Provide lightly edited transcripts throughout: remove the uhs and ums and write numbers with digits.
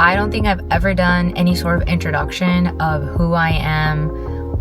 I don't think I've ever done any sort of introduction of who I am,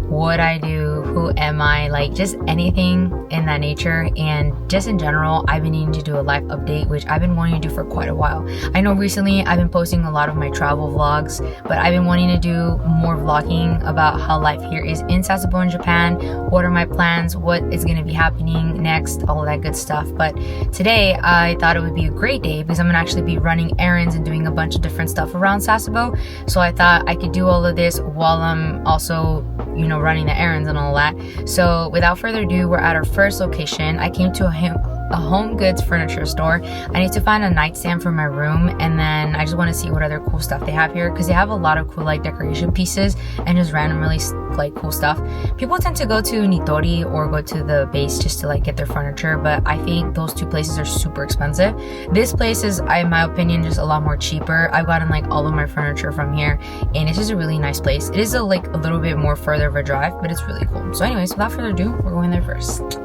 what I do, who am I, like just anything in that nature. And just in general, I've been needing to do a life update, which I've been wanting to do for quite a while. I know recently I've been posting a lot of my travel vlogs, but I've been wanting to do more vlogging about how life here is in Sasebo in Japan, what are my plans, what is going to be happening next, all of that good stuff. But today I thought it would be a great day because I'm going to actually be running errands and doing a bunch of different stuff around Sasebo. So I thought I could do all of this while I'm also, you know, running the errands and all that. So without further ado, we're at our first location. I came to a home goods furniture store. I need to find a nightstand for my room, and then I just want to see what other cool stuff they have here because they have a lot of cool like decoration pieces and just random really like cool stuff. People tend to go to Nitori or go to the base just to like get their furniture, but I think those two places are super expensive. This place is, in my opinion, just a lot more cheaper. I've gotten like all of my furniture from here, and it's just a really nice place. It is a little bit more further of a drive, but it's really cool. So anyways, without further ado, we're going there first.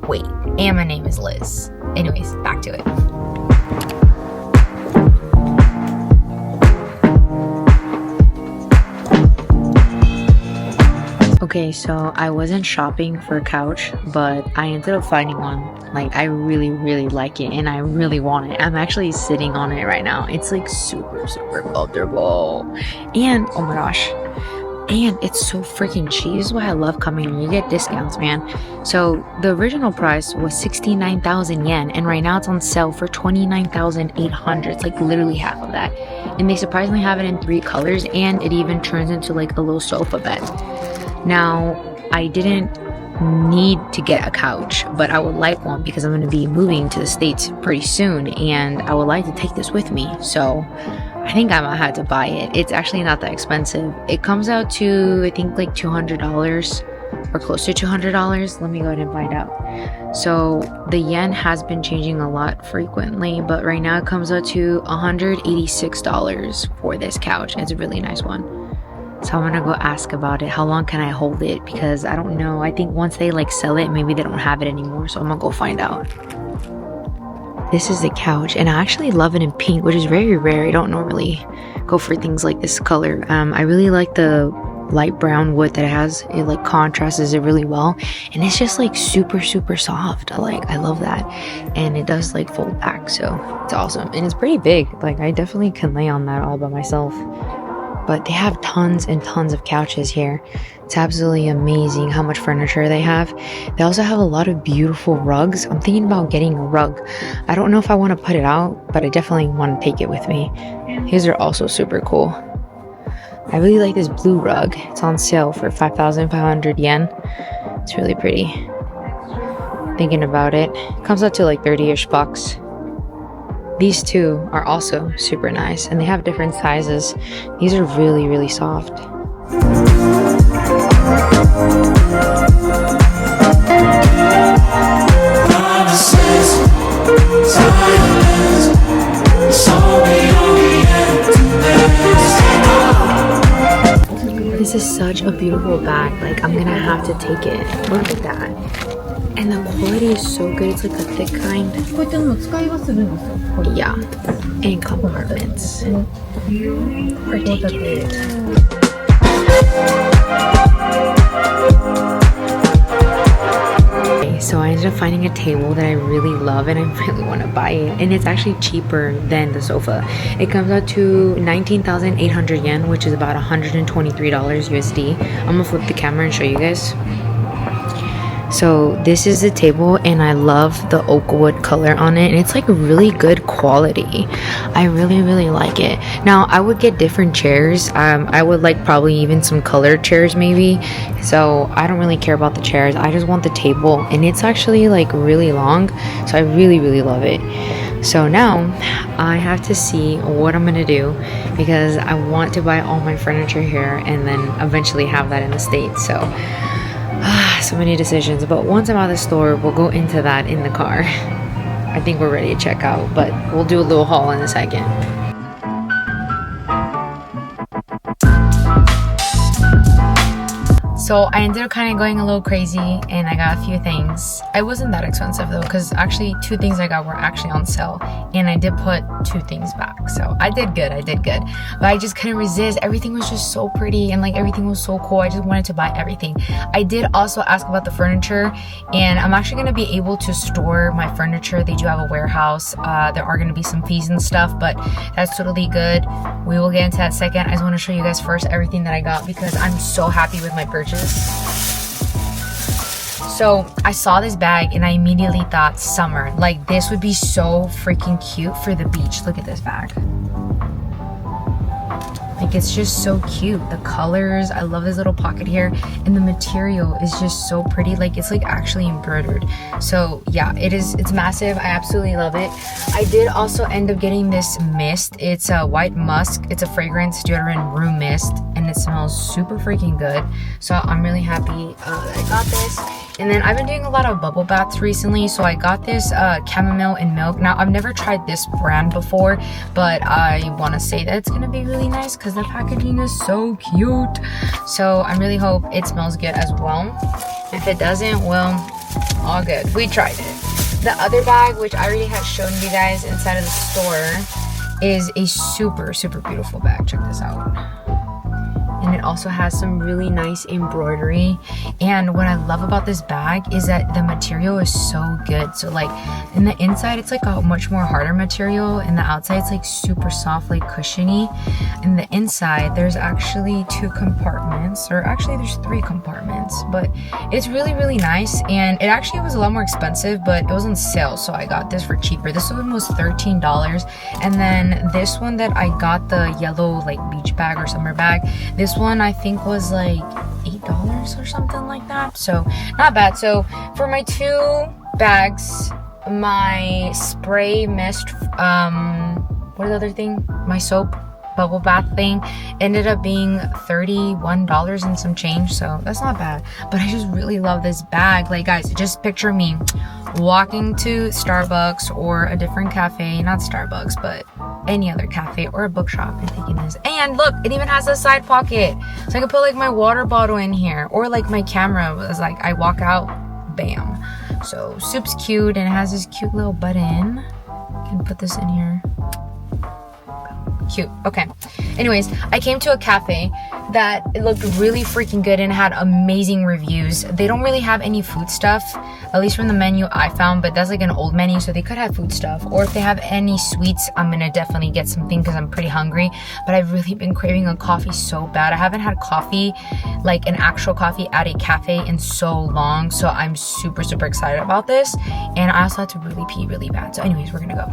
Wait, and my name is Liz. Anyways, back to it. Okay, so I wasn't shopping for a couch, but I ended up finding one. Like, I really, really like it, and I really want it. I'm actually sitting on it right now. It's like super, super comfortable. And, oh my gosh, and it's so freaking cheap. This is why I love coming here. You get discounts, man. So the original price was 69,000 yen, and right now it's on sale for 29,800. It's like literally half of that. And they surprisingly have it in 3 colors, and it even turns into like a little sofa bed. Now, I didn't need to get a couch, but I would like one because I'm going to be moving to the States pretty soon, and I would like to take this with me. So I think I might have to buy it. It's actually not that expensive. It comes out to, I think, like $200 or close to $200. Let me go ahead and find out. So the yen has been changing a lot frequently, but right now it comes out to $186 for this couch. It's a really nice one. So I'm gonna go ask about it. How long can I hold it? Because I don't know. I think once they like sell it, maybe they don't have it anymore. So I'm gonna go find out. This is the couch, and I actually love it in pink, which is very rare. I don't normally go for things like this color. I really like the light brown wood that it has. It like contrasts it really well, and it's just like super, super soft. I love that. And it does like fold back, so it's awesome. And it's pretty big. Like, I definitely can lay on that all by myself. But they have tons and tons of couches here. It's absolutely amazing how much furniture they have. They also have a lot of beautiful rugs. I'm thinking about getting a rug. I don't know if I want to put it out, but I definitely want to take it with me. These are also super cool. I really like this blue rug. It's on sale for 5,500 yen. It's really pretty. Thinking about it. It comes out to like 30-ish bucks. These two are also super nice, and they have different sizes. These are really, really soft. This is such a beautiful bag. Like, I'm gonna have to take it. Look at that. And the quality is so good. It's like a thick kind. Yeah. And compartments. We're taking it. Okay, so I ended up finding a table that I really love, and I really want to buy it. And it's actually cheaper than the sofa. It comes out to 19,800 yen, which is about $123 USD. I'm gonna flip the camera and show you guys. So this is the table, and I love the oak wood color on it, and it's like really good quality. I really, really like it. Now, I would get different chairs. I would like probably even some colored chairs maybe. So I don't really care about the chairs. I just want the table, and it's actually like really long. So I really, really love it. So now I have to see what I'm gonna do, because I want to buy all my furniture here and then eventually have that in the States. So many decisions, but once I'm out of the store, we'll go into that in the car. I think we're ready to check out, but we'll do a little haul in a second. So So I ended up kind of going a little crazy and I got a few things. It wasn't that expensive though, because actually 2 things I got were actually on sale, and I did put 2 things back. So I did good. But I just couldn't resist. Everything was just so pretty and like everything was so cool. I just wanted to buy everything. I did also ask about the furniture, and I'm actually going to be able to store my furniture. They do have a warehouse. There are going to be some fees and stuff, but that's totally good. We will get into that second. I just want to show you guys first everything that I got because I'm so happy with my purchase. So I saw this bag and I immediately thought summer. Like, this would be so freaking cute for the beach. Look at this bag. Like, it's just so cute. The colors, I love this little pocket here, and the material is just so pretty. Like, it's like actually embroidered. So yeah, it's massive. I absolutely love it. I did also end up getting this mist. It's a white musk. It's a fragrance deodorant room mist, and it smells super freaking good. So I'm really happy that I got this. And then I've been doing a lot of bubble baths recently, so I got this chamomile and milk. Now, I've never tried this brand before, but I want to say that it's going to be really nice because the packaging is so cute. So I really hope it smells good as well. If it doesn't, well, all good. We tried it. The other bag, which I already had shown you guys inside of the store, is a super, super beautiful bag. Check this out. And it also has some really nice embroidery. And what I love about this bag is that the material is so good. So like in the inside, it's like a much more harder material, and the outside it's like super soft, like cushiony. In the inside, there's actually 2 compartments, or actually there's 3 compartments, but it's really, really nice. And it actually was a lot more expensive, but it was on sale, so I got this for cheaper. This one was $13, and then this one that I got, the yellow like beach bag or summer bag, this one I think was like $8 or something like that, so not bad. So for my 2 bags, my spray mist, what is the other thing, my soap bubble bath thing, ended up being $31 and some change, so that's not bad. But I just really love this bag. Like, guys, just picture me walking to Starbucks or a different cafe, not Starbucks, but any other cafe or a bookshop, and taking this. And look, it even has a side pocket, so I can put like my water bottle in here, or like my camera was like, I walk out, bam. So soup's cute, and it has this cute little button. I can put this in here. Cute. Okay, anyways, I came to a cafe that it looked really freaking good and had amazing reviews. They don't really have any food stuff, at least from the menu I found, but that's like an old menu, so they could have food stuff. Or if they have any sweets, I'm gonna definitely get something because I'm pretty hungry. But I've really been craving a coffee so bad. I haven't had coffee, like an actual coffee at a cafe, in so long, so I'm super, super excited about this. And I also had to really pee really bad, so anyways, we're gonna go.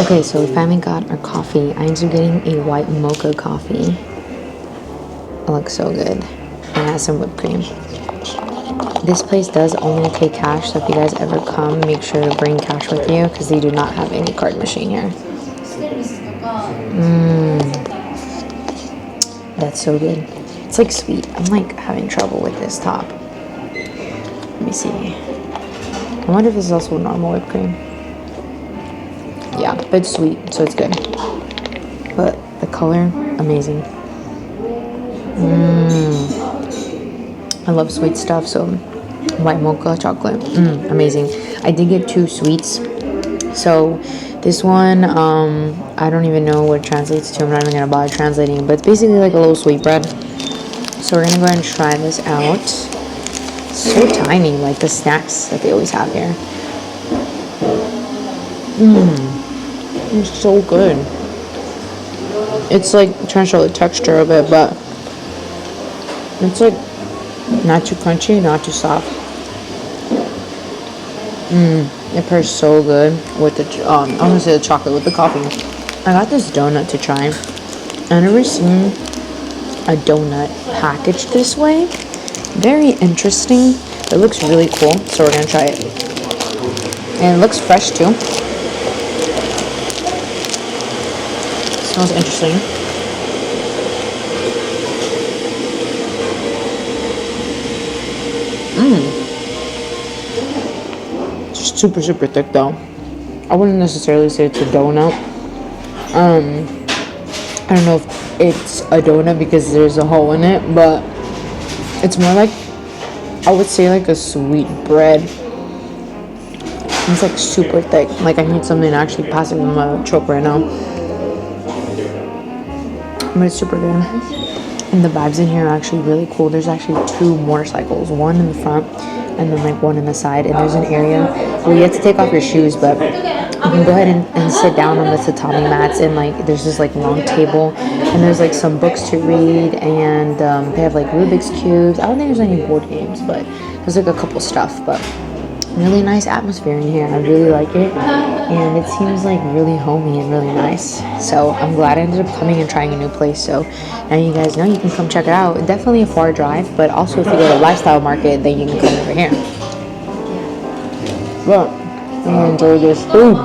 Okay, so we finally got our coffee. I ended up getting a white mocha coffee. It looks so good. And it has some whipped cream. This place does only take cash, so if you guys ever come, make sure to bring cash with you because they do not have any card machine here. That's so good. It's like sweet. I'm like having trouble with this top. Let me see. I wonder if this is also normal whipped cream. Yeah, but it's sweet, so it's good. But the color, amazing. I love sweet stuff, so white mocha chocolate, amazing. I did get 2 sweets. So this one, I don't even know what it translates to. I'm not even gonna bother translating, but it's basically like a little sweetbread. So we're gonna go ahead and try this out. It's so tiny, like the snacks that they always have here. It's so good. It's like, I'm trying to show the texture of it, but it's like not too crunchy, not too soft. It pairs so good with the I want to say the chocolate with the coffee. I got this donut to try. I've never seen a donut packaged this way. Very interesting. It looks really cool, so we're gonna try it. And it looks fresh too. That was interesting. It's super, super thick though. I wouldn't necessarily say it's a donut. I don't know if it's a donut because there's a hole in it, but it's more like, I would say like a sweet bread. It's like super thick. Like I need something to actually pass it with my choke right now. But it's super good. And the vibes in here are actually really cool. There's actually 2 motorcycles, one in the front and then like one in the side. And there's an area where you have to take off your shoes, but you can go ahead and sit down on the tatami mats, and like there's this like long table, and there's like some books to read, and they have like Rubik's cubes. I don't think there's any board games, but there's like a couple stuff. But really nice atmosphere in here. I really like it, and it seems like really homey and really nice. So I'm glad I ended up coming and trying a new place. So now you guys know you can come check it out. Definitely a far drive, but also if you go to Lifestyle Market, then you can come over here. But I'm gonna enjoy this food.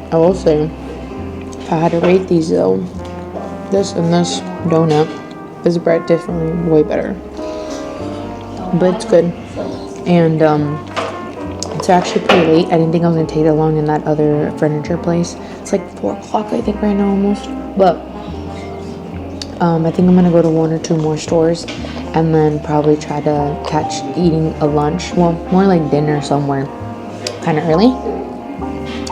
I will say, if I had to rate these though, this and this donut, this bread definitely way better, but it's good. And it's actually pretty late. I didn't think I was gonna take that long in that other furniture place. It's like 4 o'clock I think right now almost, but I think I'm gonna go to 1 or 2 more stores and then probably try to catch eating a lunch, well more like dinner somewhere kind of early.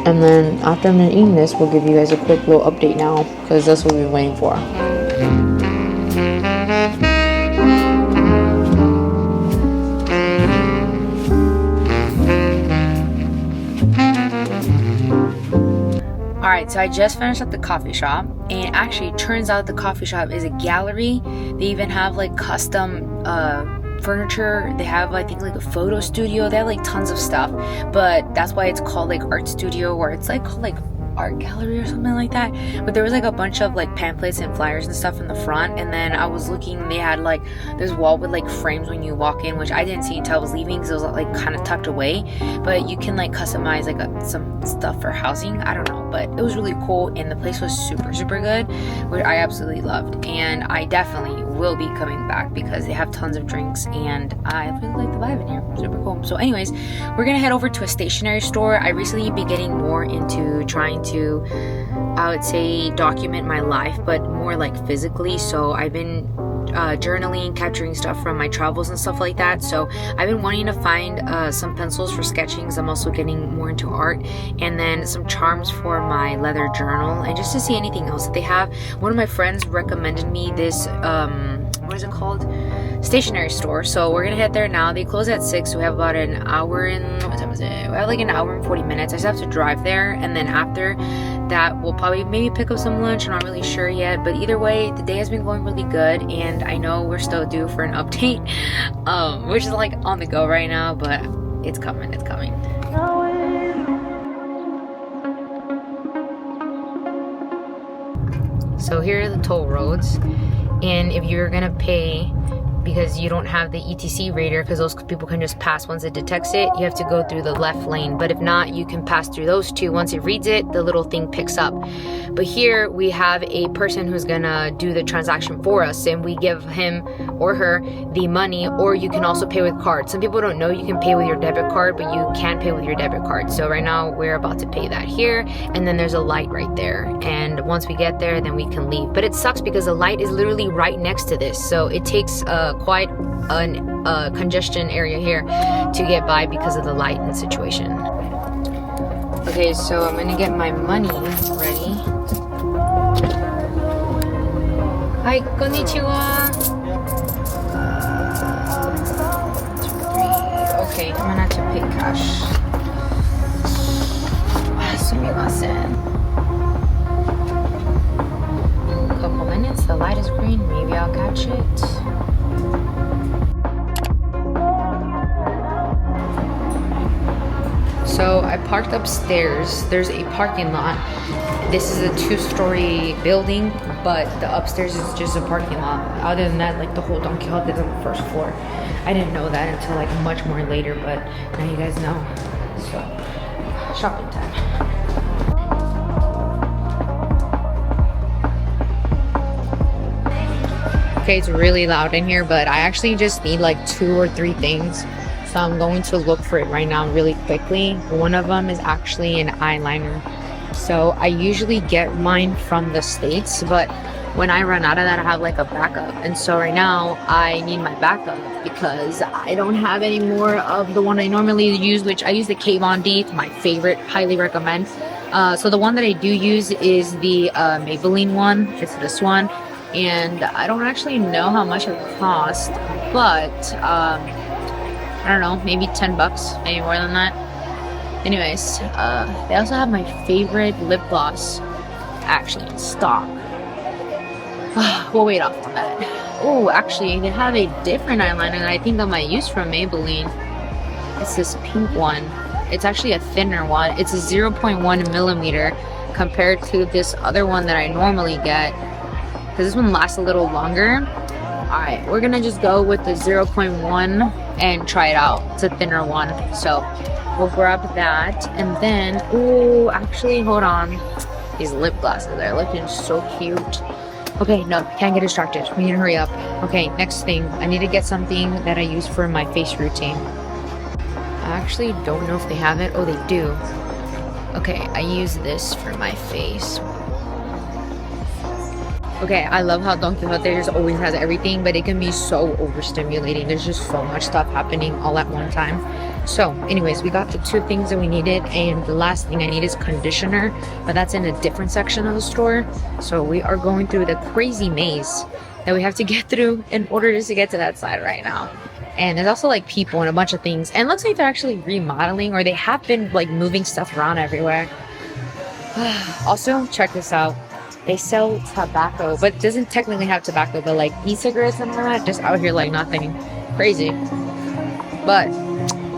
And then after I'm done eating this, we'll give you guys a quick little update now, because that's what we've been waiting for. Alright, so I just finished at the coffee shop, and actually it turns out the coffee shop is a gallery. They even have like custom furniture. They have, I think, like a photo studio. They have like tons of stuff, but that's why it's called like art studio, or it's like called like art gallery or something like that. But there was like a bunch of like pamphlets and flyers and stuff in the front, and then I was looking, they had like this wall with like frames when you walk in, which I didn't see until I was leaving because it was like kind of tucked away, but you can like customize like some stuff for housing. I don't know, but it was really cool, and the place was super, super good, which I absolutely loved, and I definitely will be coming back because they have tons of drinks, and I really like the vibe in here. Super cool. So anyways, we're gonna head over to a stationery store. I recently been getting more into trying to, I would say, document my life, but more like physically. So I've been journaling, capturing stuff from my travels and stuff like that. So I've been wanting to find some pencils for sketching, because I'm also getting more into art, and then some charms for my leather journal, and just to see anything else that they have. One of my friends recommended me this what is it called, stationery store, so we're gonna head there now. They close at 6, so we have about an hour and, what time is it? We have like an hour and 40 minutes. I just have to drive there, and then after that we'll probably maybe pick up some lunch. I'm not really sure yet, but either way the day has been going really good, and I know we're still due for an update, which is like on the go right now, but it's coming, it's coming. So here are the toll roads, and if you're gonna pay because you don't have the ETC radar, because those people can just pass once it detects it, you have to go through the left lane. But if not, you can pass through those two. Once it reads it, the little thing picks up. But here we have a person who's gonna do the transaction for us, and we give him or her the money, or you can also pay with card. Some people don't know you can pay with your debit card, but you can pay with your debit card. So right now we're about to pay that here, and then there's a light right there, and once we get there then we can leave. But it sucks because the light is literally right next to this, so it takes quite a congestion area here to get by because of the light and situation. Okay, so I'm gonna get my money ready. Hi, konnichiwa. 2, 3. Okay, I'm gonna have to pay cash. Sumimasen. Couple minutes, the light is green, maybe I'll catch it. So I parked up upstairs there's a parking lot. This is a 2-story building, but the upstairs is just a parking lot. Other than that, like the whole Don Quixote is on the first floor. I didn't know that until like much more later, but now you guys know. So, shopping time. Okay, it's really loud in here, but I actually just need like 2 or 3 things. So I'm going to look for it right now really quickly. One of them is actually an eyeliner. So I usually get mine from the States, but when I run out of that, I have like a backup. And so right now I need my backup because I don't have any more of the one I normally use, which I use the K-Von D, my favorite, highly recommend. So the one that I do use is the Maybelline one. It's this one. And I don't actually know how much it cost, but I don't know, maybe 10 bucks, maybe more than that. Anyways, they also have my favorite lip gloss actually in stock. We'll wait off on that. Oh, actually, they have a different eyeliner that I think I might use from Maybelline. It's this pink one. It's actually a thinner one. It's a 0.1 millimeter compared to this other one that I normally get, because this one lasts a little longer. Alright, we're gonna just go with the 0.1 and try it out. It's a thinner one, so we'll grab that. And then, oh, actually, hold on. These lip glosses, they're looking so cute. Okay, no, can't get distracted. We need to hurry up. Okay, next thing, I need to get something that I use for my face routine. I actually don't know if they have it. Oh, they do. Okay, I use this for my face. Okay, I love how Don Quixote just always has everything, but it can be so overstimulating. There's just so much stuff happening all at one time. So, anyways, we got the 2 things that we needed, and the last thing I need is conditioner, but that's in a different section of the store. So we are going through the crazy maze that we have to get through in order just to get to that side right now. And there's also like people and a bunch of things, and it looks like they're actually remodeling, or they have been like moving stuff around everywhere. Also, check this out. They sell tobacco, but it doesn't technically have tobacco, but like e-cigarettes and all that, just out here like nothing. Crazy. But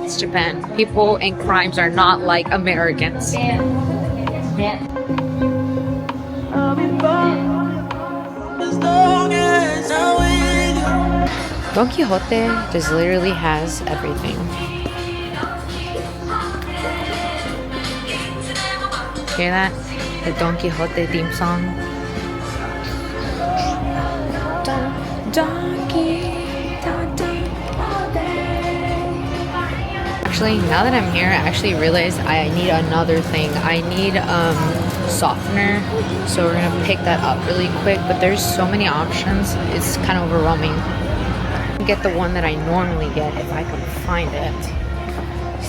it's Japan. People and crimes are not like Americans. Don Quixote just literally has everything. Hear that? The Don Quixote theme song. Actually, now that I'm here, I actually realized I need another thing. I need softener, so we're gonna pick that up really quick, but there's so many options, it's kind of overwhelming. Get the one that I normally get if I can find it.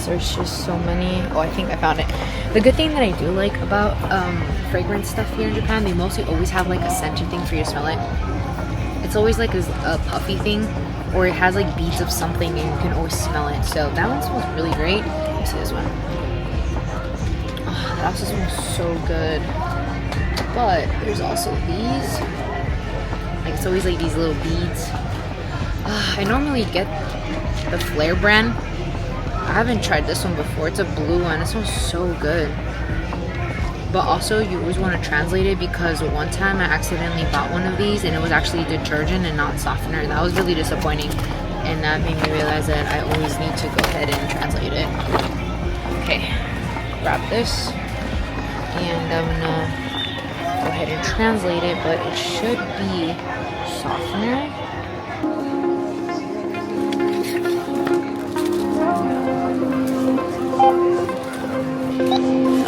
There's just so many. Oh, I think I found it. The good thing that I do like about fragrance stuff here in Japan, they mostly always have like a scented thing for you to smell it. It's always like a puffy thing, or it has like beads of something and you can always smell it. So that one smells really great. Let me see this one. Oh, that also smells so good. But there's also these. Like it's always like these little beads. I normally get the Flare brand. I haven't tried this one before. It's a blue one. It smells so good. But also, you always want to translate it, because one time I accidentally bought one of these and it was actually detergent and not softener. That was really disappointing. And that made me realize that I always need to go ahead and translate it. Okay, grab this. And I'm gonna go ahead and translate it, but it should be softener.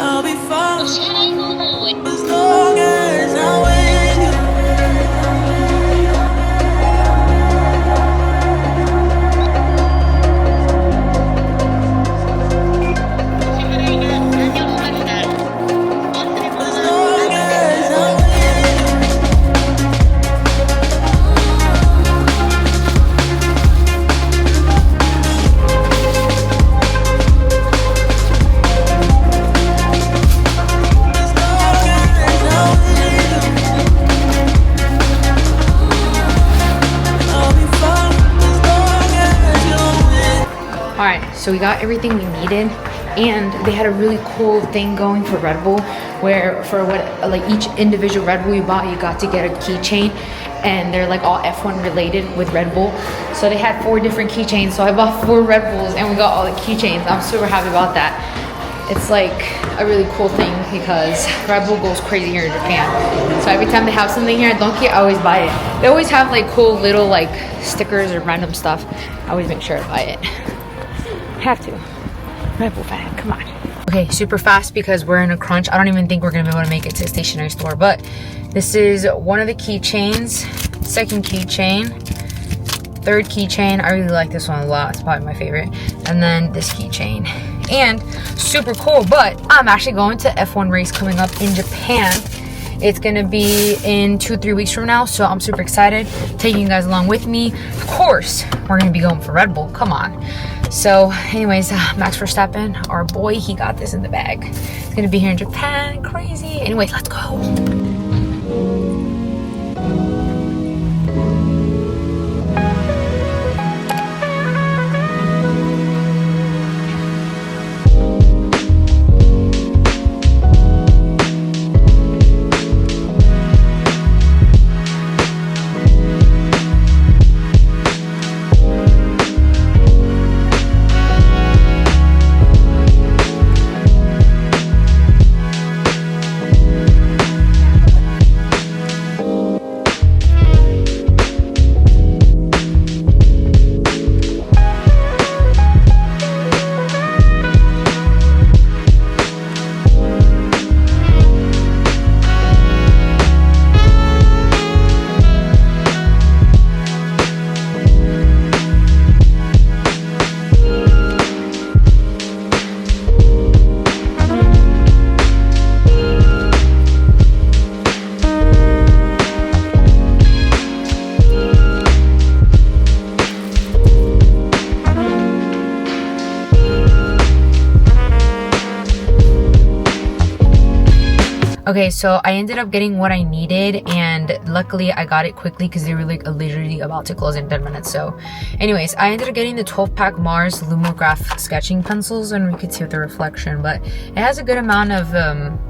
I'll be fine as long as I'm with you. As long as I'm Alright, so we got everything we needed. And they had a really cool thing going for Red Bull, where for what like each individual Red Bull you bought, you got to get a keychain, and they're like all F1 related with Red Bull. So they had 4 different keychains. So I bought 4 Red Bulls and we got all the keychains. I'm super happy about that. It's like a really cool thing because Red Bull goes crazy here in Japan. So every time they have something here at Donkey, I always buy it. They always have like cool little like stickers or random stuff. I always make sure to buy it. Have to. Red Bull fan, come on. Okay, super fast because we're in a crunch. I don't even think we're gonna be able to make it to the stationery store, but this is one of the keychains, second keychain, third keychain. I really like this one a lot. It's probably my favorite. And then this keychain. And super cool, but I'm actually going to F1 race coming up in Japan. It's gonna be in 2-3 weeks from now, so I'm super excited, taking you guys along with me. Of course, we're gonna be going for Red Bull, come on. So anyways, Max Verstappen, our boy, he got this in the bag. He's gonna be here in Japan, crazy. Anyways, let's go. Okay, so I ended up getting what I needed, and luckily I got it quickly because they were like literally about to close in 10 minutes. So anyways, I ended up getting the 12-pack Mars Lumograph sketching pencils, and we could see with the reflection, but it has a good amount of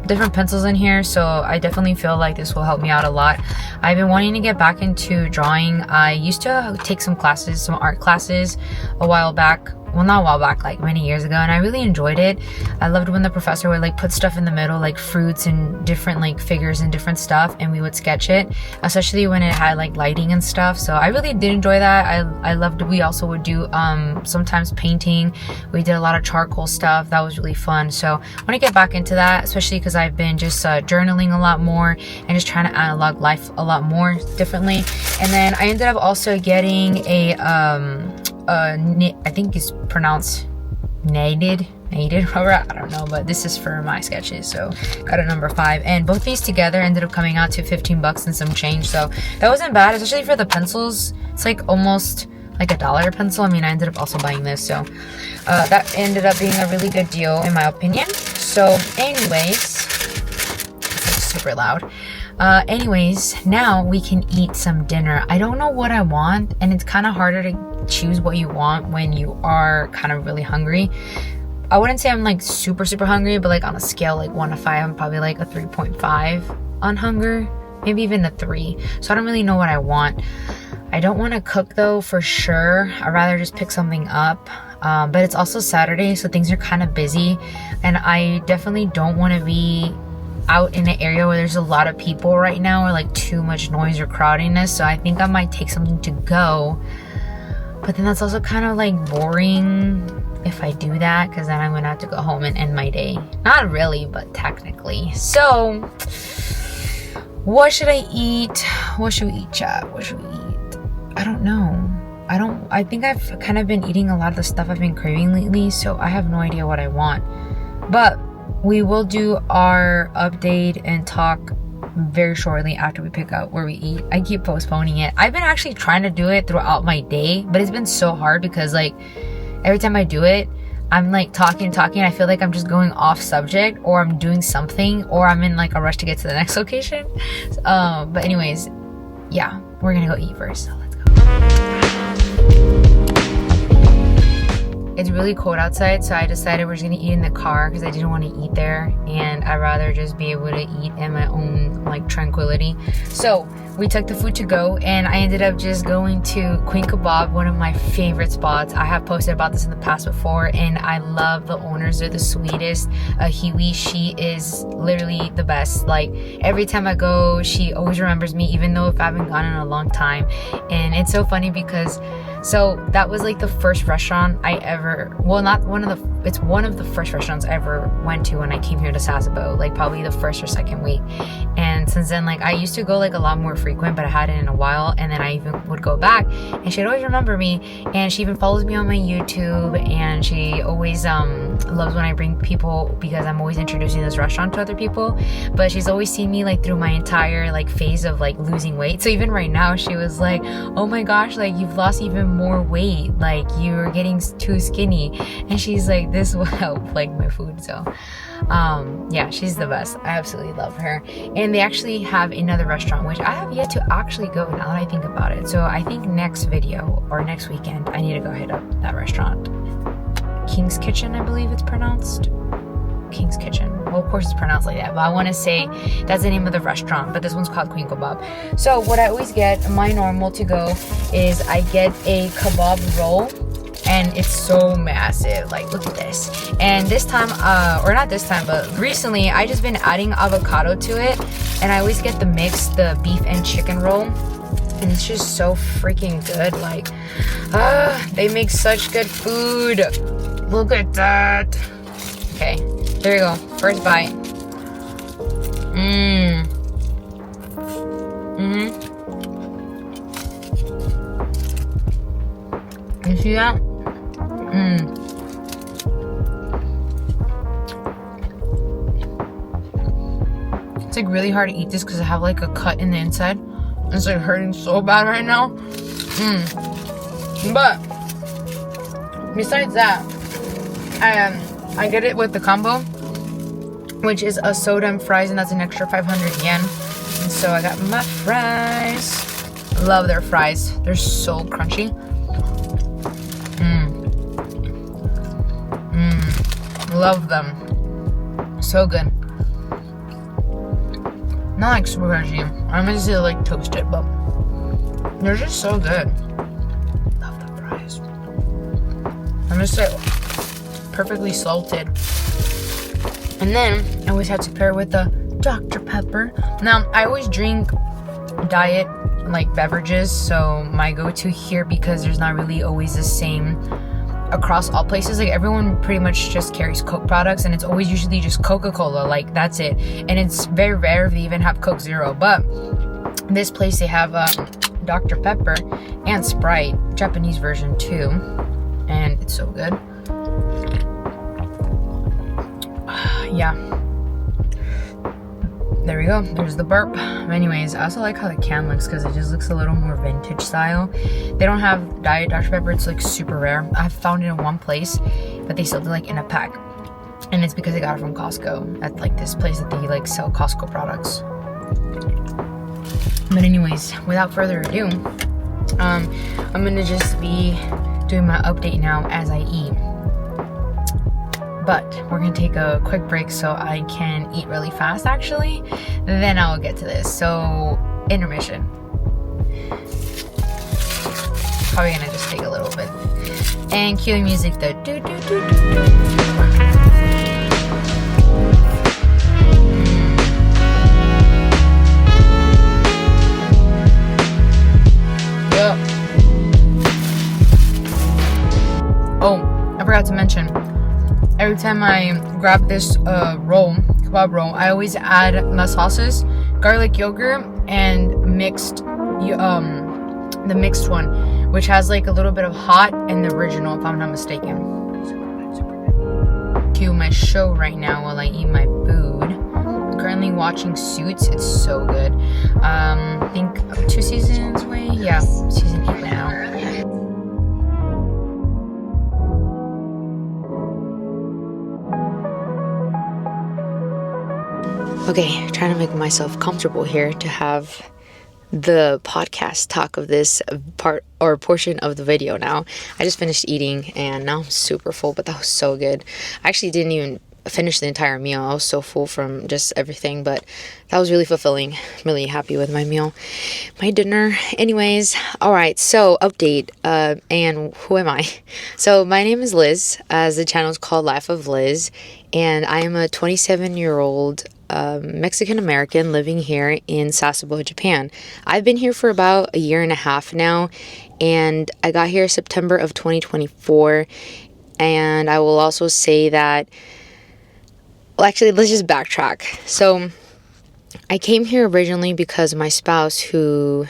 different pencils in here, so I definitely feel like this will help me out a lot. I've been wanting to get back into drawing. I used to take some classes, some art classes a while back. Well, not a while back, like many years ago, and I really enjoyed it. I loved when the professor would like put stuff in the middle, like fruits and different like figures and different stuff, and we would sketch it, especially when it had like lighting and stuff. So I really did enjoy that. I loved. We also would do sometimes painting. We did a lot of charcoal stuff. That was really fun. So I want to get back into that, especially because I've been just journaling a lot more and just trying to analog life a lot more differently. And then I ended up also getting a I think it's pronounced knighted, whatever, I don't know, but this is for my sketches, so got a number 5, and both these together ended up coming out to 15 bucks and some change, so that wasn't bad, especially for the pencils. It's like almost like $1 a pencil. I mean, I ended up also buying this, so that ended up being a really good deal in my opinion. So anyways, it's super loud. Anyways, now we can eat some dinner. I don't know what I want, and it's kind of harder to choose what you want when you are kind of really hungry. I wouldn't say I'm like super hungry, but like on a scale like 1 to 5, I'm probably like a 3.5 on hunger, maybe even a 3. So I don't really know what I want. I don't want to cook though, for sure. I'd rather just pick something up. But it's also Saturday, so things are kind of busy, and I definitely don't want to be out in an area where there's a lot of people right now, or like too much noise or crowdiness. So I think I might take something to go, but then that's also kind of like boring if I do that, because then I'm gonna have to go home and end my day. Not really, but technically. So what should I eat? What should we eat, chat? What should we eat? I don't know. I think I've kind of been eating a lot of the stuff I've been craving lately, so I have no idea what I want. But we will do our update and talk very shortly after we pick out where we eat. I keep postponing it. I've been actually trying to do it throughout my day, but it's been so hard because like every time I do it, I'm like talking. I feel like I'm just going off subject, or I'm doing something, or I'm in like a rush to get to the next location. But anyways, yeah, we're gonna go eat first. So let's go. it's really cold outside, so I decided we're just gonna eat in the car because I didn't want to eat there, and I'd rather just be able to eat in my own like tranquility. So we took the food to go, and I ended up just going to Queen Kebab, one of my favorite spots. I have posted about this in the past before, and I love the owners. They're the sweetest. Hiwi, she is literally the best. Like every time I go, she always remembers me, even though if I haven't gone in a long time. And it's so funny because that was like the first restaurant I ever, well, not one of the, it's one of the first restaurants I ever went to when I came here to Sasebo, like probably the first or second week. And since then, like I used to go like a lot more frequent, but I hadn't in a while, and then I even would go back, and she'd always remember me, and she even follows me on my YouTube, and she always loves when I bring people, because I'm always introducing this restaurant to other people. But she's always seen me like through my entire like phase of like losing weight. So even right now, she was like, oh my gosh, like you've lost even more weight, like you're getting too skinny. And she's like, this will help like my food. So yeah, she's the best. I absolutely love her. And they actually have another restaurant, which I have yet to actually go now that I think about it. So I think next video or next weekend, I need to go hit up that restaurant. King's Kitchen, I believe it's pronounced. King's Kitchen. Well, of course it's pronounced like that, but I want to say that's the name of the restaurant, but this one's called Queen Kebab. So what I always get, my normal to go, is I get a kebab roll, and it's so massive. Like, look at this. And this time, or not this time, but recently, I just been adding avocado to it, and I always get the mix, the beef and chicken roll, and it's just so freaking good. Like, they make such good food. Look at that. Okay, there you go. First bite. You see that? It's like really hard to eat this because I have like a cut in the inside. It's like hurting so bad right now. But besides that, I get it with the combo, which is a soda and fries, and that's an extra 500 yen. And so I got my fries. Love their fries. They're so crunchy. Love them. So good. Not like super crunchy. I'm gonna say like toasted, but they're just so good. Love the fries. I'm just like perfectly salted. And then I always have to pair with the Dr. Pepper. Now I always drink diet like beverages, so my go-to here, because there's not really always the same across all places. Like everyone pretty much just carries Coke products, and it's always usually just Coca-Cola, like that's it. And it's very rare if they even have Coke Zero. But this place, they have Dr. Pepper and Sprite, Japanese version too, and it's so good. Yeah, there we go. There's the burp. Anyways, I also like how the can looks because it just looks a little more vintage style. They don't have diet Dr. Pepper. It's like super rare. I've found it in one place, but they sell it like in a pack, and it's because they got it from Costco, at like this place that they like sell Costco products. But anyways, without further ado, I'm gonna just be doing my update now as I eat. But we're gonna take a quick break so I can eat really fast actually. Then I'll get to this. So, intermission. Probably gonna just take a little bit. And cue the music, the do do do do do. Oh, I forgot to mention, every time I grab this kebab roll, I always add my sauces, garlic yogurt, and the mixed one, which has like a little bit of hot and the original, if I'm not mistaken. Super good. Cue my show right now while I eat my food. Currently watching Suits. It's so good. I think 2 seasons away. Yeah, season 8 now. Okay, trying to make myself comfortable here to have the podcast talk of this part or portion of the video now. I just finished eating and now I'm super full, but that was so good. I actually didn't even finish the entire meal. I was so full from just everything, but that was really fulfilling. I'm really happy with my meal, my dinner. Anyways, all right, so update, and who am I? So my name is Liz, as the channel is called Life of Liz, and I am a 27-year-old Mexican American living here in Sasebo, Japan. I've been here for about a year and a half now, and I got here September of 2024. And I will also say that, well, actually, let's just backtrack. So I came here originally because my spouse, who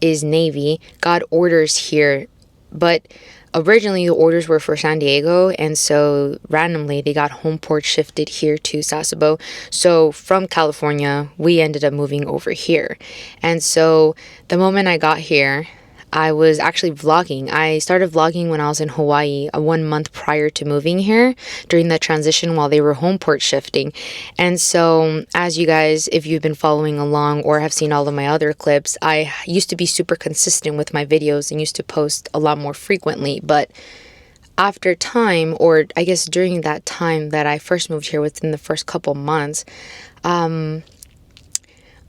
is Navy, got orders here, but originally the orders were for San Diego, and so randomly they got home port shifted here to Sasebo. So from California, we ended up moving over here. And so the moment I got here, I was actually vlogging. I started vlogging when I was in Hawaii, 1 month prior to moving here, during the transition while they were home port shifting. And so, as you guys, if you've been following along or have seen all of my other clips, I used to be super consistent with my videos and used to post a lot more frequently. But after time, or I guess during that time that I first moved here, within the first couple months, I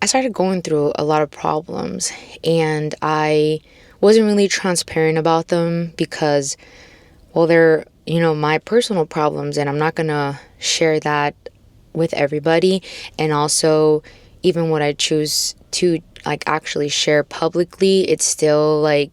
started going through a lot of problems, and I wasn't really transparent about them because, well, they're, my personal problems, and I'm not gonna share that with everybody. And also, even what I choose to actually share publicly, it's still I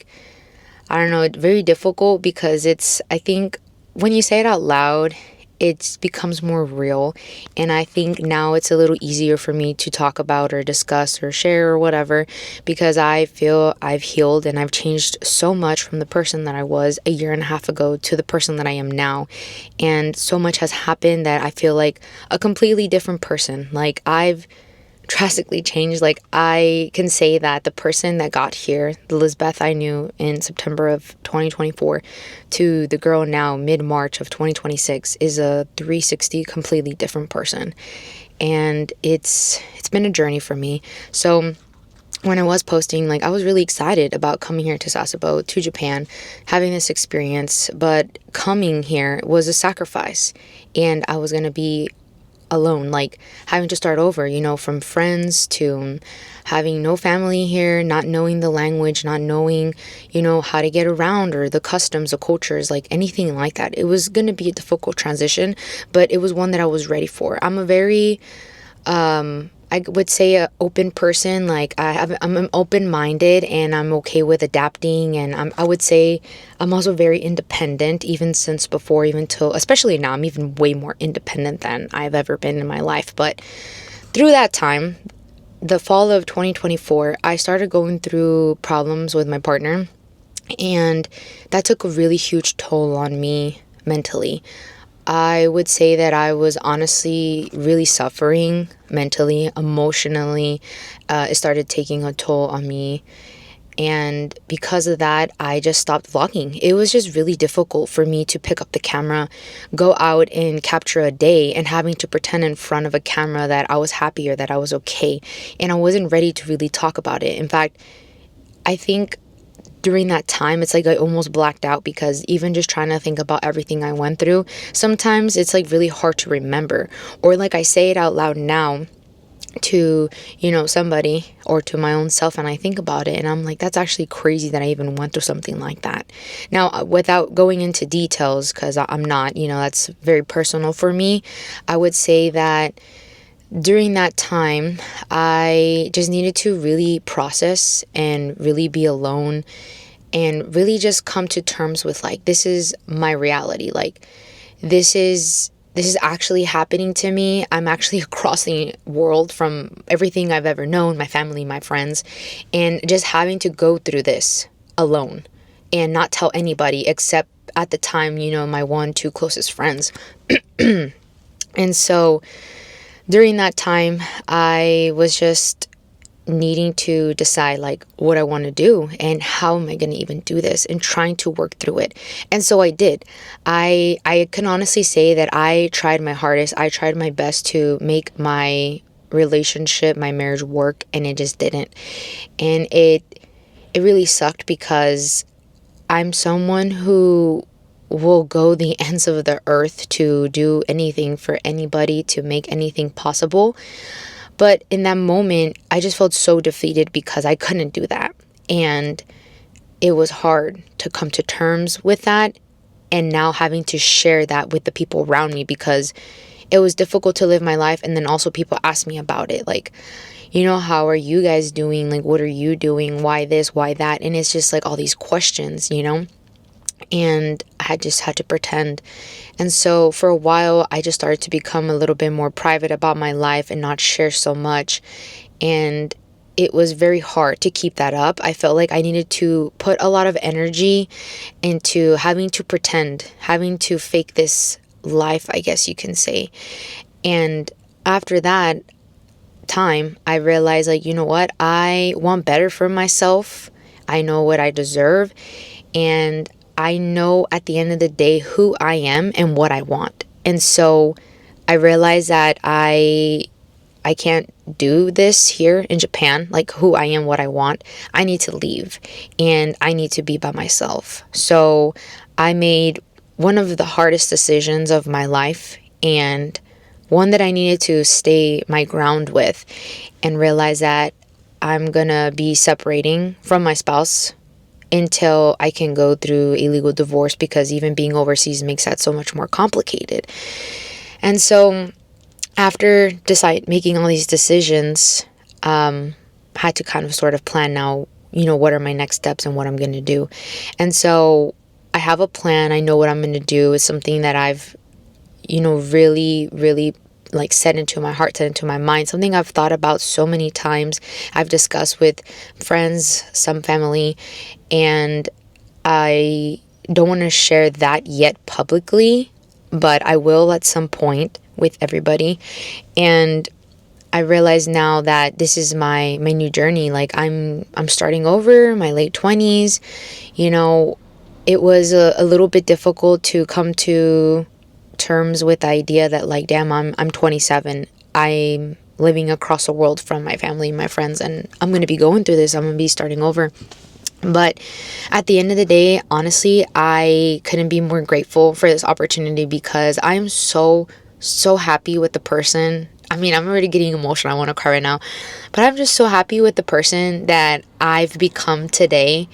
don't know, it's very difficult because I think when you say it out loud, it becomes more real. And I think now it's a little easier for me to talk about or discuss or share or whatever, because I feel I've healed and I've changed so much from the person that I was a year and a half ago to the person that I am now. And so much has happened that I feel like a completely different person. I've drastically changed. I can say that the person that got here, the Lizbeth I knew in September of 2024, to the girl now mid-March of 2026, is a 360 completely different person. And it's been a journey for me. So when I was posting, I was really excited about coming here to Sasebo, to Japan, having this experience. But coming here was a sacrifice, and I was going to be alone, having to start over, from friends to having no family here, not knowing the language, not knowing, how to get around, or the customs, the cultures, anything like that. It was going to be a difficult transition, but it was one that I was ready for. I'm a very, I would say, a open person. I'm open-minded, and I'm okay with adapting, and I would say I'm also very independent, even since before, even till, especially now, I'm even way more independent than I've ever been in my life. But through that time, the fall of 2024, I started going through problems with my partner, and that took a really huge toll on me mentally. I would say that I was honestly really suffering mentally, emotionally. It started taking a toll on me. And because of that, I just stopped vlogging. It was just really difficult for me to pick up the camera, go out and capture a day, and having to pretend in front of a camera that I was happy or that I was okay. And I wasn't ready to really talk about it. In fact, I think during that time, it's I almost blacked out, because even just trying to think about everything I went through, sometimes it's really hard to remember. Or I say it out loud now to, somebody, or to my own self, and I think about it and I'm that's actually crazy that I even went through something like that. Now, without going into details, because I'm not, that's very personal for me, I would say that during that time, I just needed to really process and really be alone, and really just come to terms with this is my reality. This is actually happening to me. I'm actually across the world from everything I've ever known, my family, my friends, and just having to go through this alone and not tell anybody except at the time, my 1-2 closest friends. And so during that time, I was just needing to decide what I want to do and how am I going to even do this, and trying to work through it. And so I did. I can honestly say that I tried my hardest. I tried my best to make my relationship, my marriage work, and it just didn't. And it really sucked because I'm someone who will go the ends of the earth to do anything for anybody, to make anything possible. But in that moment, I just felt so defeated because I couldn't do that. And it was hard to come to terms with that, and now having to share that with the people around me, because it was difficult to live my life. And then also people ask me about it, like, how are you guys doing? Like, what are you doing? Why this? Why that? And it's just like all these questions, and I just had to pretend. And so for a while, I just started to become a little bit more private about my life and not share so much. And it was very hard to keep that up. I felt like I needed to put a lot of energy into having to pretend, having to fake this life, I guess you can say. And after that time, I realized, like, you know what? I want better for myself. I know what I deserve. And I know at the end of the day who I am and what I want. And so I realized that I can't do this here in Japan, like who I am, what I want. I need to leave and I need to be by myself. So I made one of the hardest decisions of my life, and one that I needed to stay my ground with, and realize that I'm gonna be separating from my spouse until I can go through a legal divorce, because even being overseas makes that so much more complicated. And so after making all these decisions, had to kind of sort of plan now, what are my next steps and what I'm going to do. And so I have a plan. I know what I'm going to do. It's something that I've, really, really like set into my heart, set into my mind, something I've thought about so many times. I've discussed with friends, some family, and I don't want to share that yet publicly, but I will at some point with everybody. And I realize now that this is my new journey. Like, I'm starting over my late 20s. It was a little bit difficult to come to terms with the idea that, like, damn, I'm 27. I'm living across the world from my family and my friends, and I'm going to be going through this. I'm going to be starting over. But at the end of the day, honestly, I couldn't be more grateful for this opportunity, because I'm so happy with the person. I mean, I'm already getting emotional. I want to cry right now. But I'm just so happy with the person that I've become today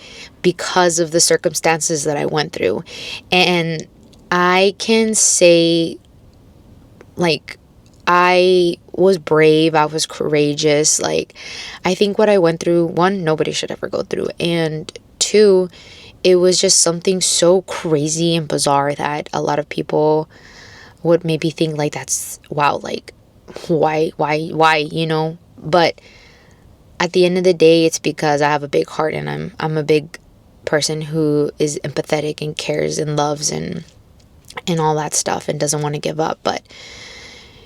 because of the circumstances that I went through. And I can say, like, I was brave, I was courageous. Like, I think what I went through, one, nobody should ever go through. And two, it was just something so crazy and bizarre that a lot of people would maybe think, like, that's, wow, like, why, But at the end of the day, it's because I have a big heart, and I'm a big person who is empathetic and cares and loves and all that stuff, and doesn't want to give up. But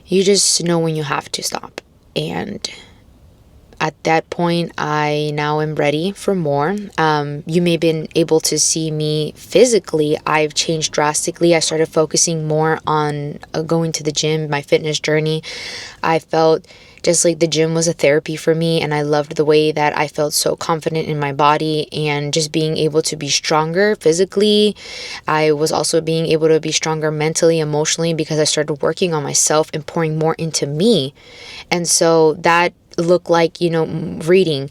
you just know when you have to stop. And at that point, I now am ready for more. You may have been able to see me physically. I've changed drastically. I started focusing more on going to the gym, my fitness journey. I felt just like the gym was a therapy for me, and I loved the way that I felt so confident in my body and just being able to be stronger physically. I was also being able to be stronger mentally, emotionally, because I started working on myself and pouring more into me. And so that look like, reading,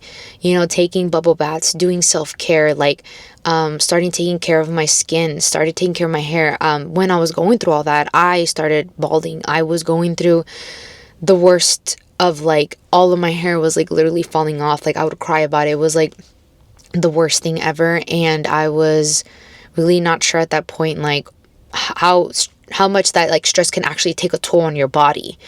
taking bubble baths, doing self-care, like starting taking care of my skin, started taking care of my hair. When I was going through all that, I started balding. I was going through the worst of, like, all of my hair was like literally falling off. Like, I would cry about it. It was like the worst thing ever. And I was really not sure at that point, like, how much that, like, stress can actually take a toll on your body.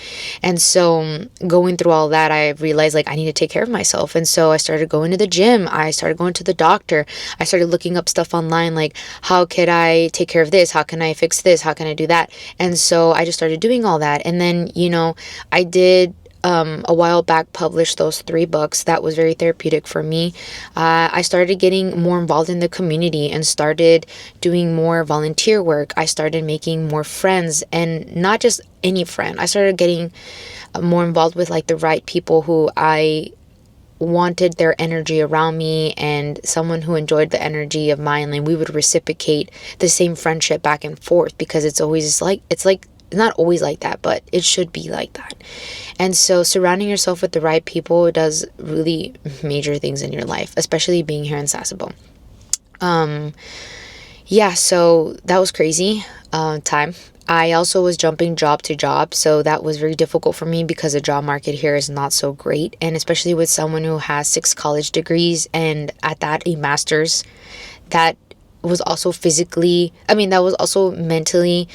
And so going through all that, I realized, like, I need to take care of myself. And so I started going to the gym. I started going to the doctor. I started looking up stuff online, like, how could I take care of this? How can I fix this? How can I do that? And so I just started doing all that. And then, I did a while back published those 3 books. That was very therapeutic for me. I started getting more involved in the community and started doing more volunteer work. I started making more friends, and not just any friend. I started getting more involved with like the right people who I wanted their energy around me, and someone who enjoyed the energy of mine. And we would reciprocate the same friendship back and forth, because it's not always like that, but it should be like that. And so surrounding yourself with the right people does really major things in your life, especially being here in Sasebo. Yeah, so that was crazy time. I also was jumping job to job, so that was very difficult for me because the job market here is not so great, and especially with someone who has 6 college degrees and at that a master's. That was also that was also mentally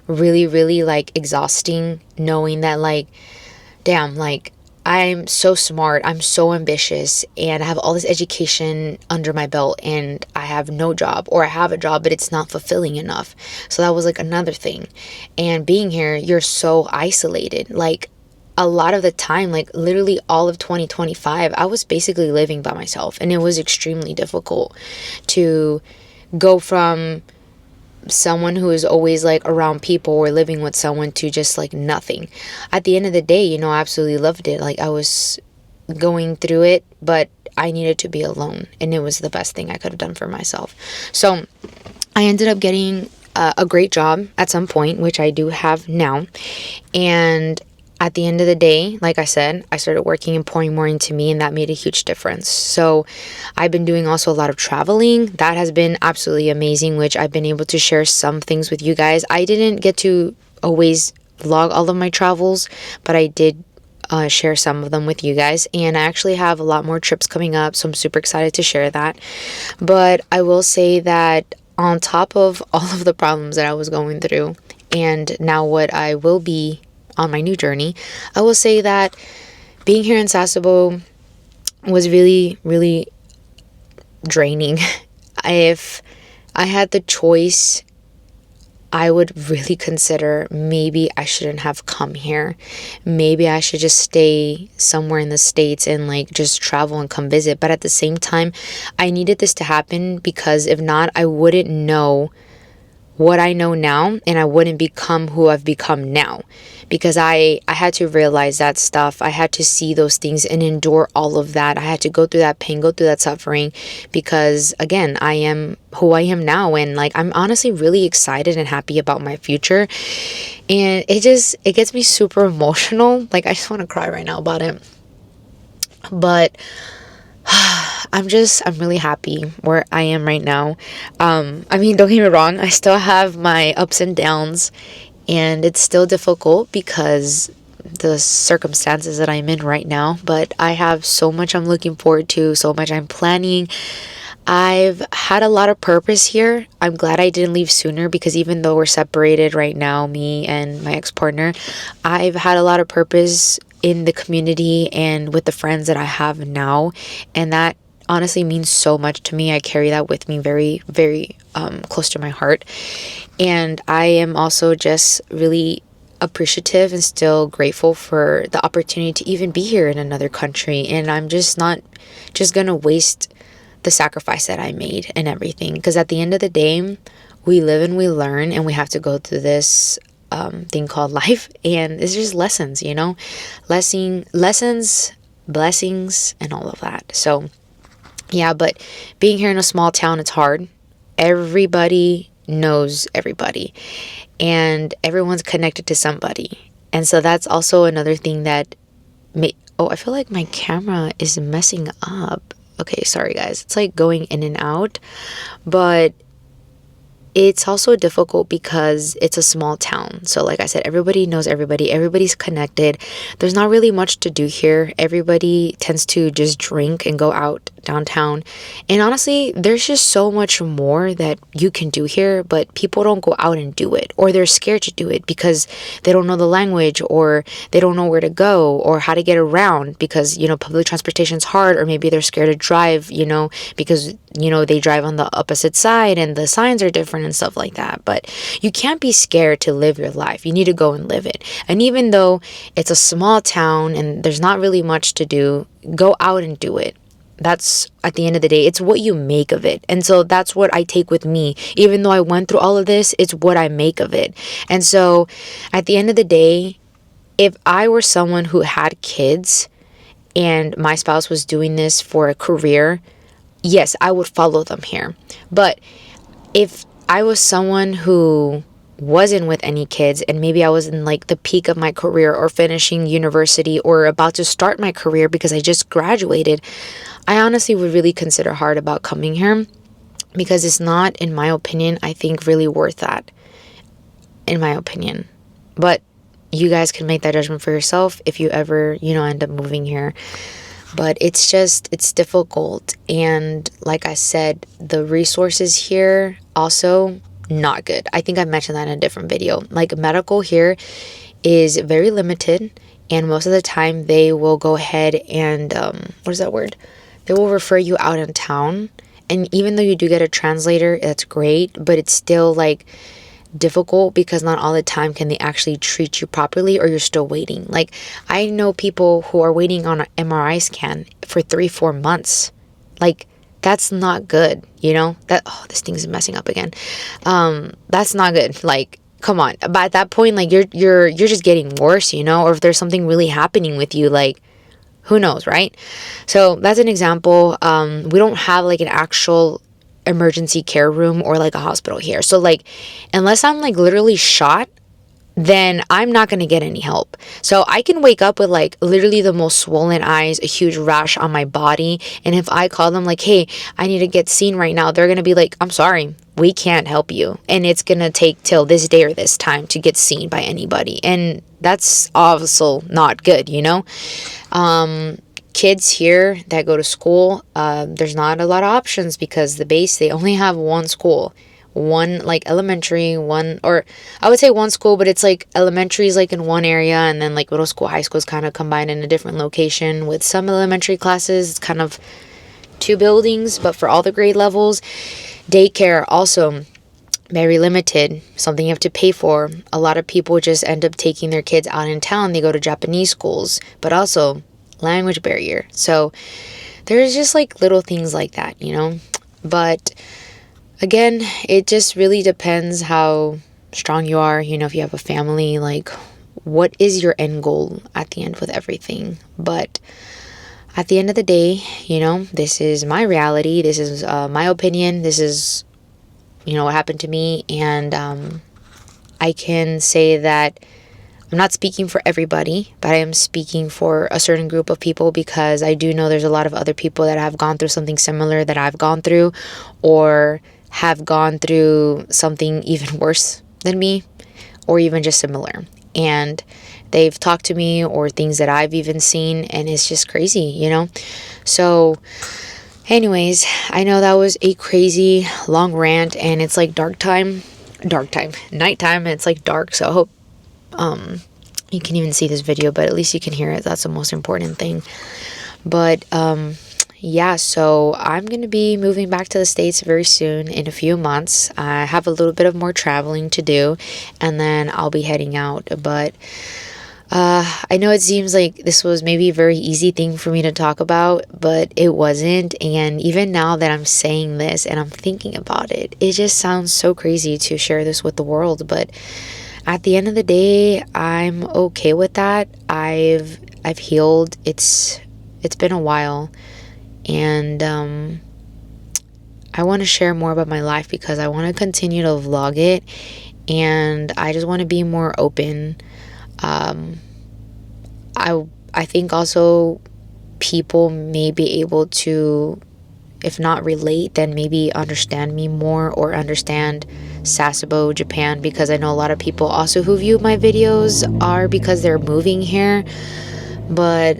really, really like exhausting, knowing that like, damn, like I'm so smart, I'm so ambitious, and I have all this education under my belt, and I have no job, or I have a job but it's not fulfilling enough. So that was like another thing. And being here, you're so isolated. Like a lot of the time, like literally all of 2025, I was basically living by myself, and it was extremely difficult to go from someone who is always like around people or living with someone to just like nothing. At the end of the day, I absolutely loved it. Like I was going through it, but I needed to be alone, and it was the best thing I could have done for myself. So I ended up getting a great job at some point, which I do have now. And at the end of the day, like I said, I started working and pouring more into me, and that made a huge difference. So I've been doing also a lot of traveling. That has been absolutely amazing, which I've been able to share some things with you guys. I didn't get to always vlog all of my travels, but I did share some of them with you guys. And I actually have a lot more trips coming up, so I'm super excited to share that. But I will say that on top of all of the problems that I was going through, and now what I will be on my new journey, I will say that being here in Sasebo was really, really draining. If I had the choice, I would really consider maybe I shouldn't have come here. Maybe I should just stay somewhere in the States and like just travel and come visit. But at the same time, I needed this to happen, because if not, I wouldn't know what I know now, and I wouldn't become who I've become now, because I had to realize that stuff. I had to see those things and endure all of that. I had to go through that pain, go through that suffering, because again, I am who I am now, and like I'm honestly really excited and happy about my future. And it gets me super emotional. Like I just want to cry right now about it. But I'm really happy where I am right now. Don't get me wrong, I still have my ups and downs, and it's still difficult because the circumstances that I'm in right now, but I have so much I'm looking forward to, so much I'm planning. I've had a lot of purpose here. I'm glad I didn't leave sooner, because even though we're separated right now, me and my ex-partner, I've had a lot of purpose in the community and with the friends that I have now, and that honestly means so much to me. I carry that with me very, very close to my heart. And I am also just really appreciative and still grateful for the opportunity to even be here in another country. And I'm just not just gonna waste the sacrifice that I made and everything, because at the end of the day, we live and we learn, and we have to go through this thing called life, and it's just lessons, lessons, blessings, and all of that. So yeah, but being here in a small town, it's hard. Everybody knows everybody, and everyone's connected to somebody. And so that's also another thing that I feel like my camera is messing up. Okay, sorry guys. It's like going in and out, but it's also difficult because it's a small town. So like I said, everybody knows everybody. Everybody's connected. There's not really much to do here. Everybody tends to just drink and go out downtown. And honestly, there's just so much more that you can do here, but people don't go out and do it, or they're scared to do it because they don't know the language, or they don't know where to go or how to get around, because public transportation is hard, or maybe they're scared to drive, because they drive on the opposite side and the signs are different and stuff like that. But you can't be scared to live your life. You need to go and live it. And even though it's a small town and there's not really much to do, go out and do it. That's, at the end of the day, it's what you make of it. And so that's what I take with me. Even though I went through all of this, it's what I make of it. And so at the end of the day, if I were someone who had kids and my spouse was doing this for a career, yes, I would follow them here. But if I was someone who wasn't with any kids, and maybe I was in like the peak of my career, or finishing university, or about to start my career because I just graduated, I honestly would really consider hard about coming here, because it's not, in my opinion, I think, really worth that, in my opinion. But you guys can make that judgment for yourself if you ever, end up moving here. But it's difficult. And like I said, the resources here also not good. I think I mentioned that in a different video. Like, medical here is very limited, and most of the time they will go ahead and what is that word? They will refer you out in town. And even though you do get a translator, that's great, but it's still like difficult, because not all the time can they actually treat you properly, or you're still waiting. Like, I know people who are waiting on an MRI scan for 3-4 months. Like, that's not good, this thing's messing up again. That's not good. Like, come on. But at that point, like, you're just getting worse, or if there's something really happening with you, like, who knows, right? So that's an example. We don't have like an actual emergency care room or like a hospital here. So like, unless I'm like literally shot, then I'm not going to get any help. So I can wake up with like literally the most swollen eyes, a huge rash on my body. And if I call them like, hey, I need to get seen right now, they're going to be like, I'm sorry, we can't help you. And it's going to take till this day or this time to get seen by anybody. And that's also not good, Kids here that go to school, there's not a lot of options, because the base, they only have one school. One like elementary, one, or I would say one school, but it's like elementary is like in one area, and then like middle school, high school is kind of combined in a different location. With some elementary classes, it's kind of 2 buildings, but for all the grade levels. Daycare also very limited, something you have to pay for. A lot of people just end up taking their kids out in town. They go to Japanese schools, but also language barrier. So there's just like little things like that, But again, it just really depends how strong you are. If you have a family, like, what is your end goal at the end with everything? But at the end of the day, this is my reality. This is my opinion. This is, what happened to me. And I can say that I'm not speaking for everybody, but I am speaking for a certain group of people, because I do know there's a lot of other people that have gone through something similar that I've gone through, or have gone through something even worse than me, or even just similar. And they've talked to me, or things that I've even seen, and it's just crazy, So anyways, I know that was a crazy long rant, and it's like nighttime, and it's like dark. So I hope you can even see this video, but at least you can hear it. That's the most important thing. But yeah, so I'm going to be moving back to the States very soon, in a few months. I have a little bit of more traveling to do, and then I'll be heading out. But I know it seems like this was maybe a very easy thing for me to talk about, but it wasn't. And even now that I'm saying this and I'm thinking about it, it just sounds so crazy to share this with the world. But at the end of the day, I'm okay with that. I've healed. It's been a while. And I want to share more about my life, because I want to continue to vlog it, and I just want to be more open. I think also people may be able to, if not relate, then maybe understand me more, or understand Sasebo, Japan, because I know a lot of people also who view my videos are because they're moving here. But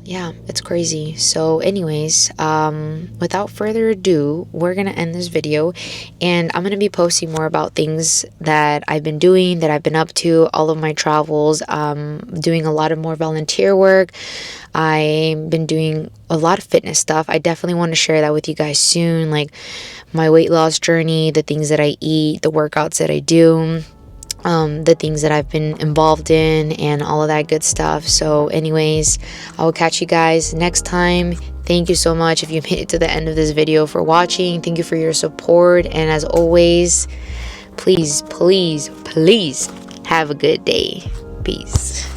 yeah, it's crazy. So anyways, without further ado, we're gonna end this video, and I'm gonna be posting more about things that I've been doing, that I've been up to, all of my travels, doing a lot of more volunteer work. I've been doing a lot of fitness stuff. I definitely want to share that with you guys soon, like my weight loss journey, the things that I eat, the workouts that I do, the things that I've been involved in, and all of that good stuff. So anyways, I will catch you guys next time. Thank you so much if you made it to the end of this video for watching. Thank you for your support, and as always, please, please, please have a good day. Peace.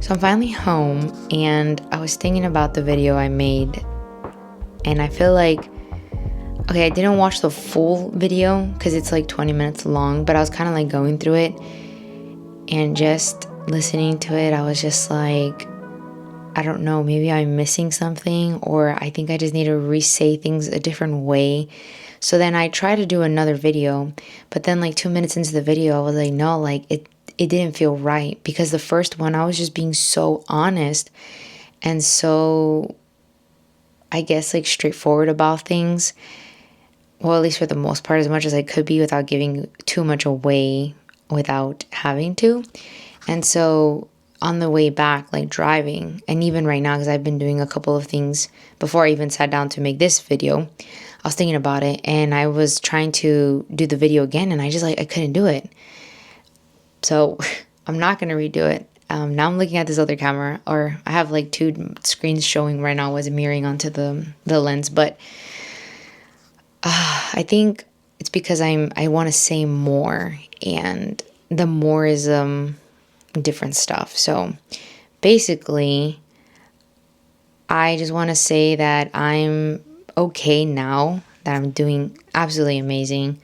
So I'm finally home, and I was thinking about the video I made, and I feel like, okay, I didn't watch the full video because it's like 20 minutes long, but I was kind of like going through it and just listening to it. I was just like, I don't know, maybe I'm missing something, or I think I just need to re-say things a different way. So then I tried to do another video, but then like 2 minutes into the video, I was like, no, like it didn't feel right, because the first one I was just being so honest and so, I guess, like straightforward about things. Well, at least for the most part, as much as I could be without giving too much away without having to. And so on the way back, like driving, and even right now, because I've been doing a couple of things before I even sat down to make this video, I was thinking about it, and I was trying to do the video again, and I just like, I couldn't do it. So I'm not going to redo it. Now I'm looking at this other camera, or I have like two screens showing right now was mirroring onto the lens, but I think it's because I want to say more, and the more is different stuff. So basically, I just want to say that I'm okay now, that I'm doing absolutely amazing.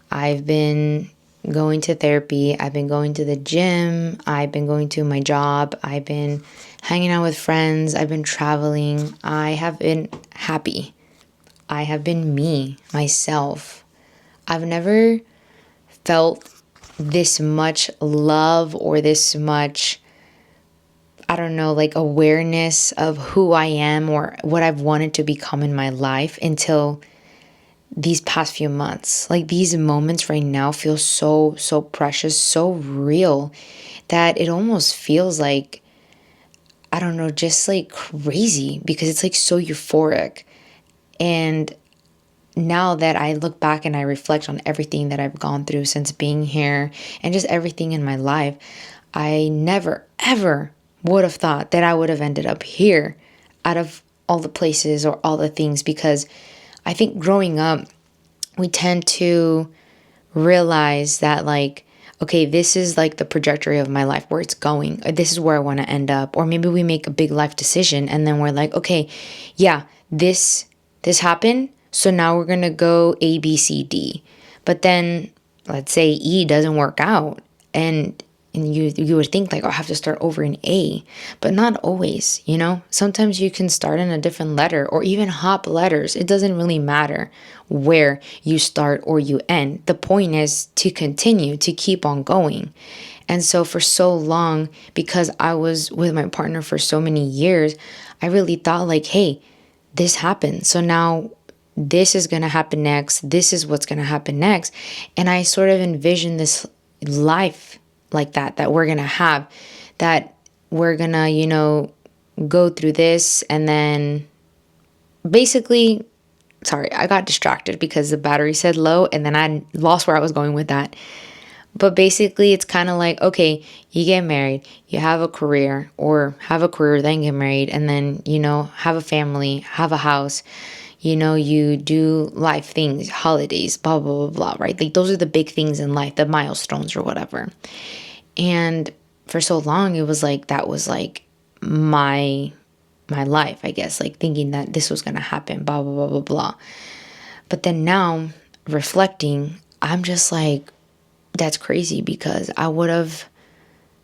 I've been going to therapy, I've been going to the gym, I've been going to my job, I've been hanging out with friends, I've been traveling, I have been happy. I have been me, myself. I've never felt this much love or this much, I don't know, like awareness of who I am or what I've wanted to become in my life until these past few months. Like these moments right now feel so, so precious, so real, that it almost feels like, I don't know, just like crazy, because it's like so euphoric. And now that I look back and I reflect on everything that I've gone through since being here and just everything in my life, I never, ever would have thought that I would have ended up here out of all the places or all the things, because I think growing up, we tend to realize that, like, okay, this is like the trajectory of my life, where it's going. This is where I want to end up. Or maybe we make a big life decision and then we're like, okay, yeah, this happened. So now we're going to go A, B, C, D. But then let's say E doesn't work out, and you would think like, oh, I have to start over in A, but not always, you know? Sometimes you can start in a different letter or even hop letters. It doesn't really matter where you start or you end. The point is to continue, to keep on going. And so for so long, because I was with my partner for so many years, I really thought like, hey, this happened. So now this is going to happen next. This is what's going to happen next. And I sort of envisioned this life like that we're going to have, that we're going to, you know, go through this. And then basically, sorry, I got distracted because the battery said low and then I lost where I was going with that. But basically, it's kind of like, okay, you get married, you have a career, or have a career, then get married, and then, you know, have a family, have a house, you know, you do life things, holidays, blah, blah, blah, blah, right? Like those are the big things in life, the milestones or whatever. And for so long, it was like, that was like my life, I guess, like thinking that this was going to happen, blah, blah, blah, blah, blah. But then now reflecting, I'm just like, that's crazy, because I would have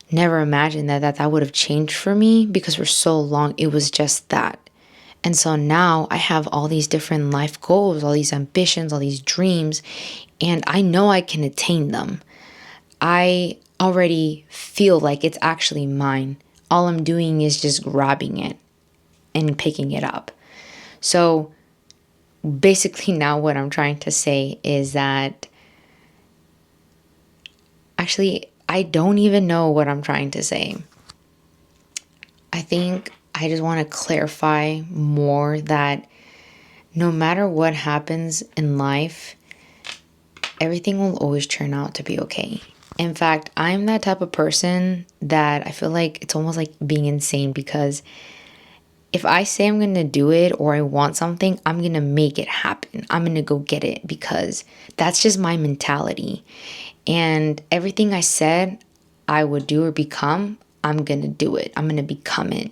never imagined that would have changed for me, because for so long it was just that. And so now I have all these different life goals, all these ambitions, all these dreams, and I know I can attain them. I already feel like it's actually mine. all I'm doing is just grabbing it and picking it up. So basically now what I'm trying to say is that actually I don't even know what I'm trying to say. I think I just want to clarify more that no matter what happens in life, everything will always turn out to be okay. In fact, I'm that type of person that I feel like it's almost like being insane, because if I say I'm going to do it or I want something, I'm going to make it happen. I'm going to go get it, because that's just my mentality. And everything I said I would do or become, I'm going to do it. I'm going to become it.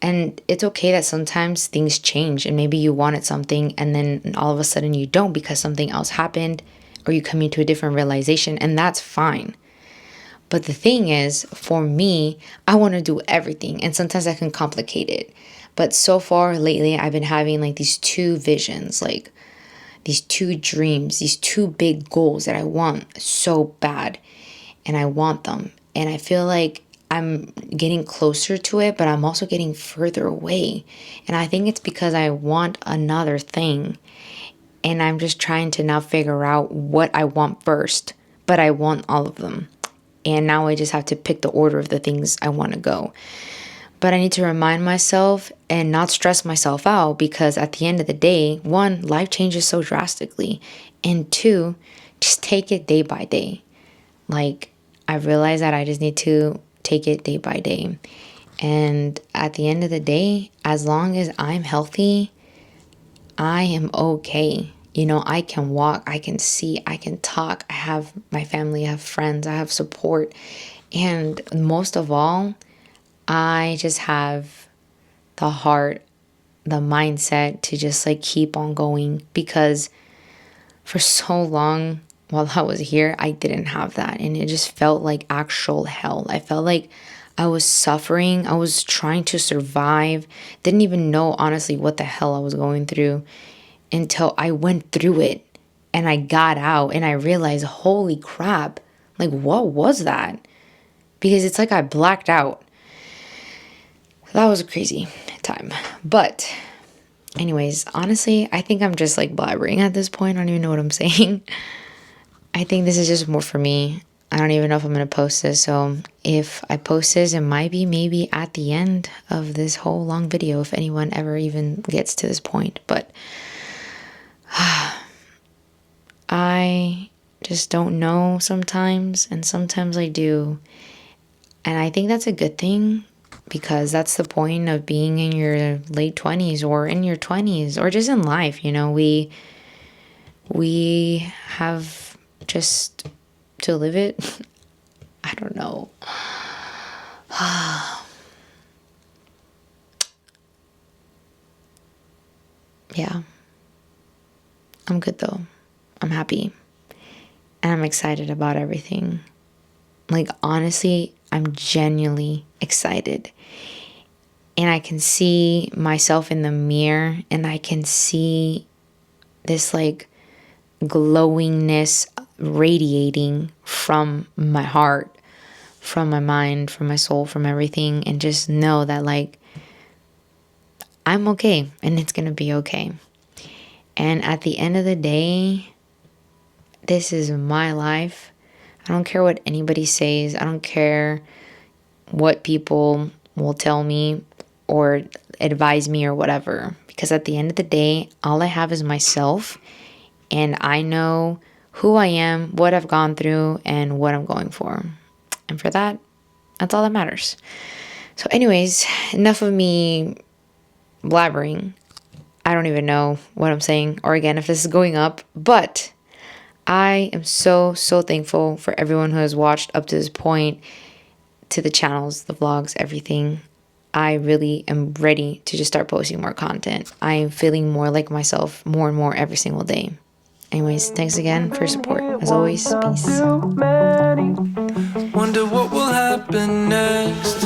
And it's okay that sometimes things change and maybe you wanted something and then all of a sudden you don't because something else happened or you come into a different realization, and that's fine. But the thing is, for me, I want to do everything, and sometimes I can complicate it. But so far lately, I've been having like these two visions, like these two dreams, these two big goals that I want so bad, and I want them. And I feel like I'm getting closer to it, but I'm also getting further away. And I think it's because I want another thing. And I'm just trying to now figure out what I want first, but I want all of them. And now I just have to pick the order of the things I want to go. But I need to remind myself and not stress myself out, because at the end of the day, one, life changes so drastically. And two, just take it day by day. Like, I realize that I just need to take it day by day. And at the end of the day, as long as I'm healthy, I am okay. You know, I can walk, I can see, I can talk. I have my family, I have friends, I have support. And most of all, I just have the heart, the mindset to just like keep on going, because for so long while I was here, I didn't have that. And it just felt like actual hell. I felt like I was suffering. I was trying to survive. Didn't even know, honestly, what the hell I was going through until I went through it and I got out and I realized, holy crap, like, what was that? Because it's like I blacked out. That was a crazy time. But anyways, honestly, I think I'm just like blabbering at this point. I don't even know what I'm saying. I think this is just more for me. I don't even know if I'm going to post this. So if I post this, it might be maybe at the end of this whole long video, if anyone ever even gets to this point. But I just don't know sometimes, and sometimes I do. And I think that's a good thing, because that's the point of being in your late 20s or in your 20s or just in life. You know, we have just to live it. I don't know. Yeah. I'm good though. I'm happy. And I'm excited about everything. Like, honestly, I'm genuinely excited. And I can see myself in the mirror and I can see this like glowingness radiating from my heart, from my mind, from my soul, from everything. And just know that like I'm okay and it's going to be okay. And at the end of the day, this is my life. I don't care what anybody says. I don't care what people will tell me or advise me or whatever. Because at the end of the day, all I have is myself. And I know who I am, what I've gone through, and what I'm going for. And for that, that's all that matters. So anyways, enough of me blabbering. I don't even know what I'm saying or again if this is going up. But I am so thankful for everyone who has watched up to this point, to the channels, the vlogs, everything. I really am ready to just start posting more content. I am feeling more like myself more and more every single day. Anyways, thanks again for your support. As always, peace. Wonder what will happen next.